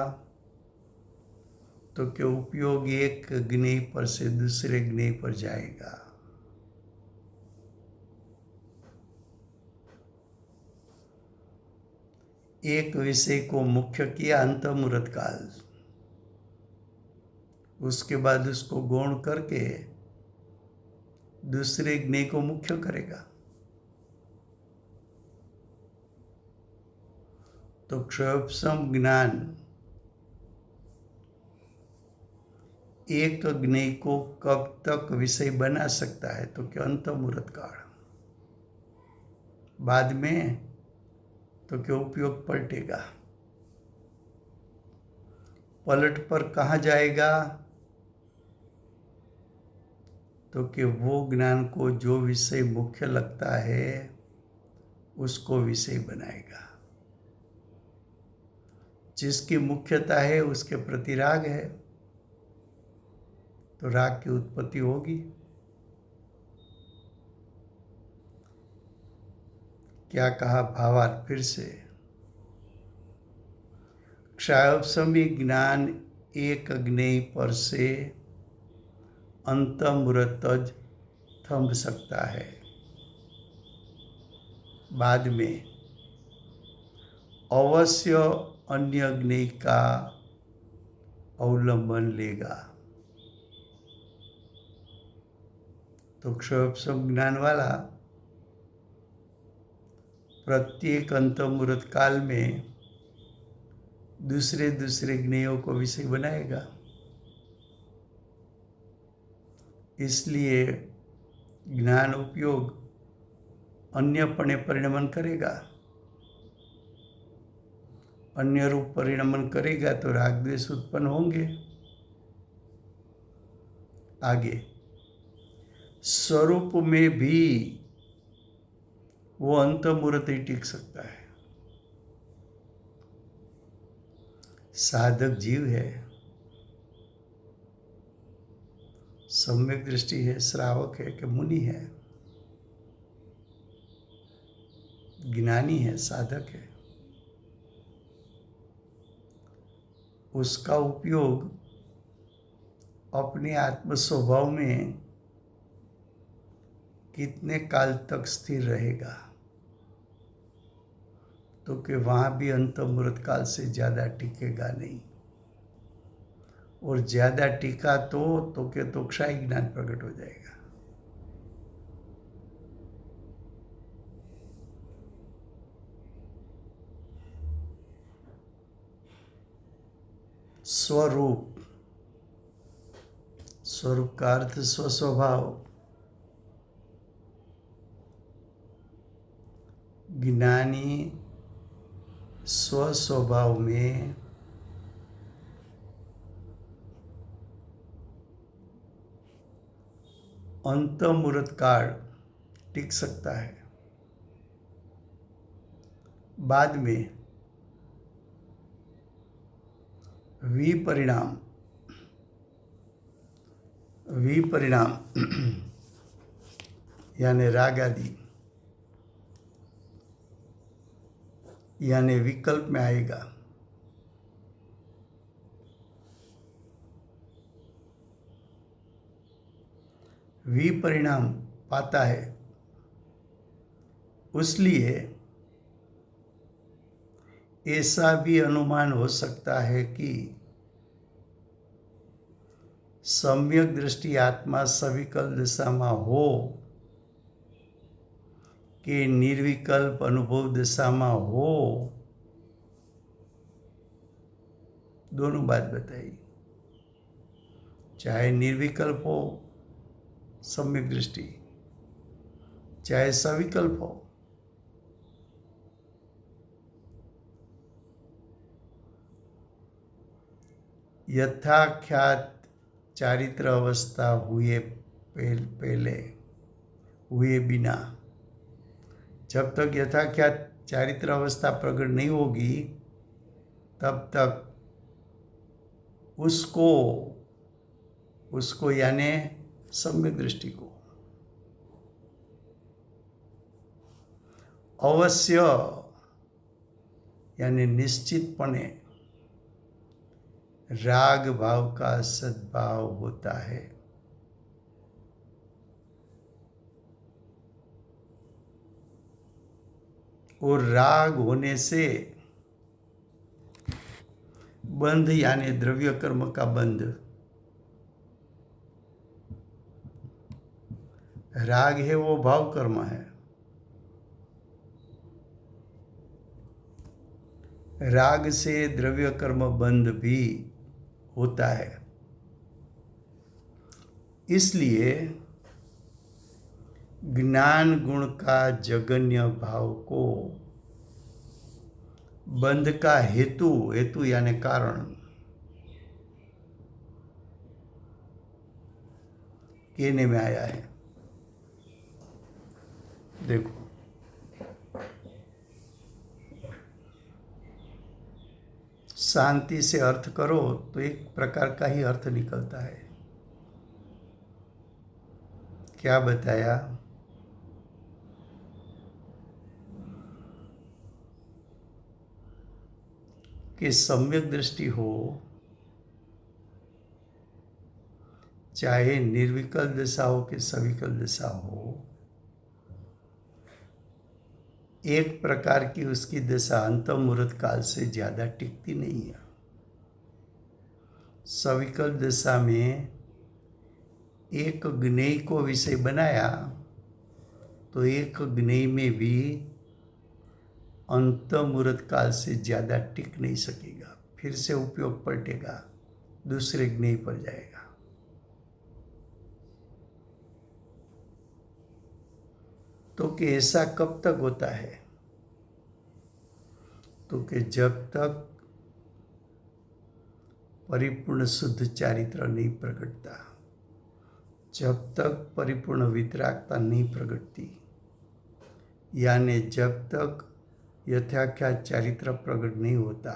तो कि उपयोग एक ज्ञेय पर से दूसरे ज्ञेय पर जाएगा। एक विषय को मुख्य किया अंत मुहूर्त काल, उसके बाद उसको गौण करके दूसरे ज्ञेय को मुख्य करेगा। तो क्षोभसम ज्ञान एक ज्ञेय को कब तक विषय बना सकता है, तो कि अंत मुहूर्त काल। बाद में तो क्या उपयोग पलटेगा। पलट पर कहाँ जाएगा, तो कि वो ज्ञान को जो विषय मुख्य लगता है उसको विषय बनाएगा। जिसकी मुख्यता है उसके प्रति राग है, तो राग की उत्पत्ति होगी। क्या कहा भावार्थ फिर से, क्षायोपशमी ज्ञान एक ज्ञेय पर से अंत मुहूर्त तक थम सकता है, बाद में अवश्य अन्य ज्ञेय का अवलंबन लेगा। तो क्षोभसम ज्ञान वाला प्रत्येक अंत मुहूर्त काल में दूसरे दूसरे ज्ञेयों को विषय बनाएगा। इसलिए ज्ञान उपयोग अन्यपणे परिणमन करेगा। अन्य रूप परिणमन करेगा तो राग द्वेष उत्पन्न होंगे। आगे स्वरूप में भी वो अंत मुहूर्त ही टिक सकता है। साधक जीव है, सम्यक दृष्टि है, श्रावक है कि मुनि है, ज्ञानी है, साधक है, उसका उपयोग अपने आत्म स्वभाव में कितने काल तक स्थिर रहेगा, तो कि वहां भी अंत मुहूर्त काल से ज्यादा टिकेगा नहीं। और ज्यादा टिका तो कि तो क्षायी ज्ञान प्रकट हो जाएगा। स्वरूप, स्वरूप का अर्थ स्वस्वभाव। ज्ञानी स्वस्वभाव में अंत मुहूर्त काल टिक सकता है, बाद में विपरिणाम यानी राग आदि यानी विकल्प में आएगा। परिणाम पाता है, इसलिए ऐसा भी अनुमान हो सकता है कि सम्यक दृष्टि आत्मा सविकल्प दशा में हो कि निर्विकल्प अनुभव दशा में हो, दोनों बात बताई। चाहे निर्विकल्प हो सम्यक दृष्टि, चाहे सविकल्प हो। यथाख्यात चारित्र अवस्था हुए पहले हुए बिना, जब तक यथाख्यात चारित्र अवस्था प्रकट नहीं होगी तब तक उसको यानी सम्यक दृष्टि को अवश्य यानी निश्चितपणे राग भाव का सद्भाव होता है। और राग होने से बंध यानी द्रव्य कर्म का बंध, राग है वो भाव कर्म है, राग से द्रव्य कर्म बंध भी होता है। इसलिए ज्ञान गुण का जगन्य भाव को बंध का हेतु यानी कारण कहने में आया है। देखो, शांति से अर्थ करो तो एक प्रकार का ही अर्थ निकलता है। क्या बताया? कि सम्यक दृष्टि हो, चाहे निर्विकल्प दशा हो कि सविकल्प दशा हो, एक प्रकार की उसकी दशा अंतर्मुहूर्त काल से ज्यादा टिकती नहीं है। सविकल्प दशा में एक ज्ञेय को विषय बनाया तो एक ज्ञेय में भी अंतर्मुहूर्त काल से ज्यादा टिक नहीं सकेगा, फिर से उपयोग पलटेगा, दूसरे ज्ञेय पर जाएगा। तो कि ऐसा कब तक होता है? तो कि जब तक परिपूर्ण शुद्ध चारित्र नहीं प्रकटता, जब तक परिपूर्ण वितरागता नहीं प्रकटती, यानी जब तक यथाख्यात चारित्र प्रकट नहीं होता,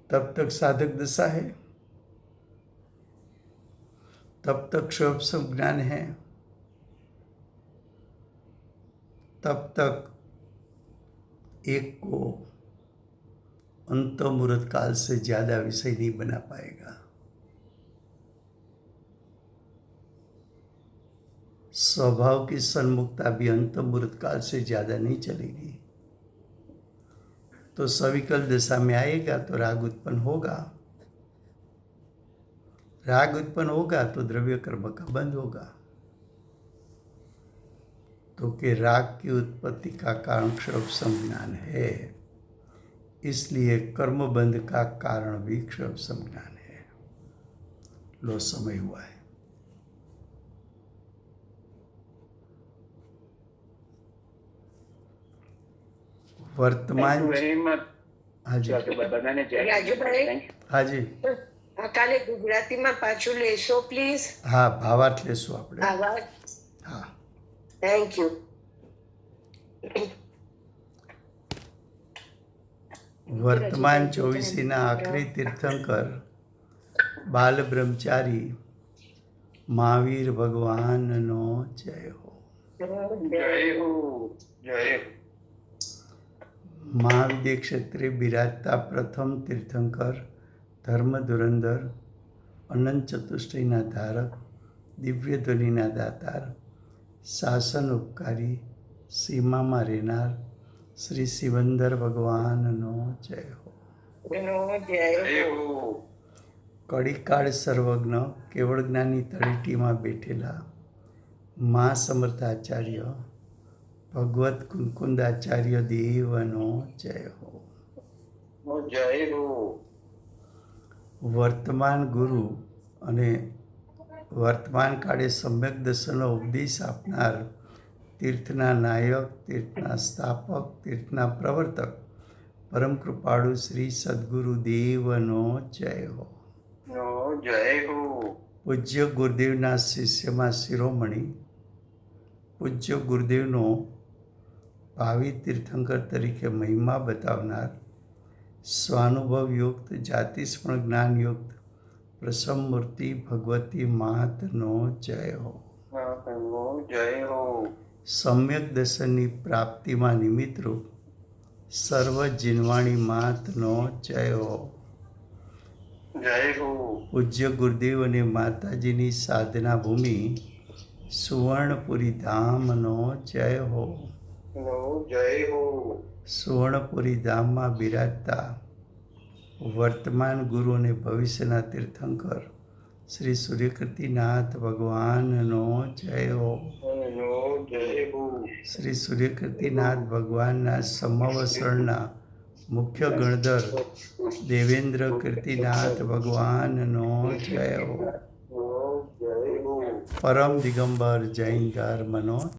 तब तक साधक दशा है, तब तक क्षोभ संज्ञान है, तब तक एक को अंतर्मुहूर्त काल से ज्यादा विषय नहीं बना पाएगा। स्वभाव की सन्मुखता भी अंतर्मुहूर्त काल से ज्यादा नहीं चलेगी। तो सविकल्प दशा में आएगा तो राग उत्पन्न होगा, राग उत्पन्न होगा तो द्रव्य कर्म का बंध होगा। तो कि राग की उत्पत्ति का कारण क्षोभ संज्ञान है, इसलिए कर्म बंध का कारण भी क्षोभ संज्ञान है। लो, समय हुआ है। वर्तमान। हाँ जी, हाँ जी, કાલે ગુજરાતીમાં પાછું લેશો પ્લીઝ? હા, ભાવાર્થ લેશું આપણે. આભાર. હા, થેન્ક યુ. વર્તમાન ચોવીસીના આખરી તીર્થંકર બાલ બ્રહ્મચારી મહાવીર ભગવાનનો જય હો. જય હો. જય મહાવિદ્ય ક્ષેત્રે બિરાજતા પ્રથમ તીર્થંકર, ધર્મ ધુરંધર, અનંત ચતુષ્ટયના ધારક, દિવ્ય ધ્વનિના દાતાર, શાસન ઉપકારી, સીમામાં રહેનાર શ્રી સિવંદર ભગવાનનો જય હો. નો જય હો. કળીકાળ સર્વજ્ઞ કેવળ જ્ઞાની તળેટીમાં બેઠેલા મા સમર્થાચાર્ય ભગવત કુંકુંદાચાર્ય દેવનો જય હો. જય હો. વર્તમાન ગુરુ અને વર્તમાન કાળે સમ્યક દર્શનનો ઉપદેશ આપનાર તીર્થના નાયક, તીર્થના સ્થાપક, તીર્થના પ્રવર્તક, પરમ કૃપાળુ શ્રી સદગુરુ દેવનો જય હો. જય હો. પૂજ્ય ગુરુદેવના શિષ્યમાં શિરોમણી, પૂજ્ય ગુરુદેવનો ભાવિ તીર્થંકર તરીકે મહિમા બતાવનાર, સ્વાનુભવ યુક્ત, જાતિસ્મરણ જ્ઞાનયુક્ત પ્રસમ મૂર્તિ ભગવતી માતનો જય હો. જય હો. સમ્યક દર્શનની પ્રાપ્તિમાં નિમિત્તરૂપ સર્વ જીનવાણી માતનો જય હો. જય હો. પૂજ્ય ગુરુદેવ અને માતાજીની સાધના ભૂમિ સુવર્ણપુરી ધામનો જય હો. જય હો. સુવર્ણપુરી ધામમાં બિરાજતા વર્તમાન ગુરુ અને ભવિષ્યના તીર્થંકર શ્રી સૂર્યકીર્તિનાથ ભગવાનનો જય હો. જય હો. શ્રી સૂર્યકીર્તિનાથ ભગવાનના સમવસરણના મુખ્ય ગણધર દેવેન્દ્ર કીર્તિનાથ ભગવાનનો જય હો. જય હો. પરમ દિગંબર જૈન ધર્મનો